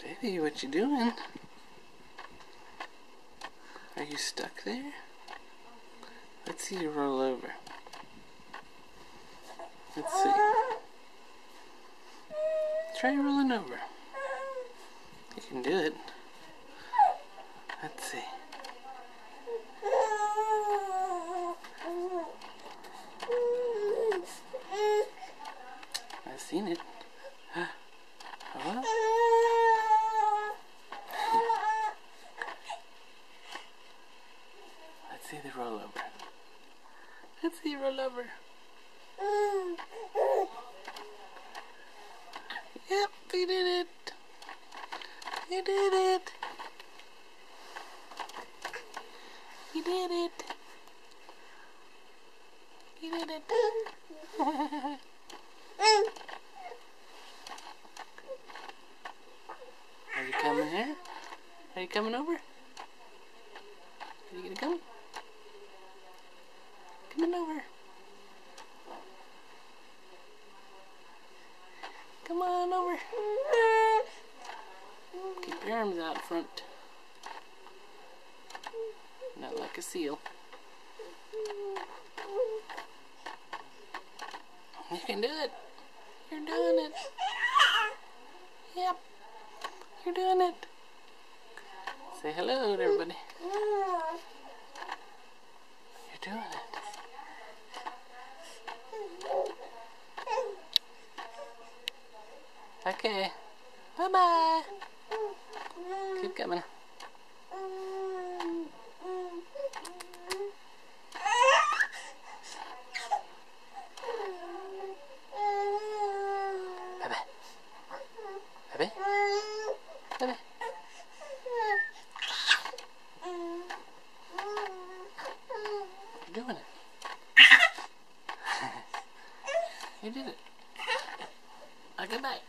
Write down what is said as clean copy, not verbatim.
Baby, what you doing? Are you stuck there? Let's see you roll over. Let's see. Try rolling over. You can do it. Let's see. I've seen it. Hello? Let's see the rollover. Let's see rollover. Yep, you did it. You did it. You did it. You did it. Are you coming here? Are you coming over? Are you gonna come? Coming over. Come on over. Keep your arms out front. Not like a seal. You can do it. You're doing it. Yep. You're doing it. Say hello to everybody. You're doing it. Okay. Bye-bye. Keep coming. Bye-bye. Bye-bye. Bye-bye. You're doing it. You did it. Goodbye.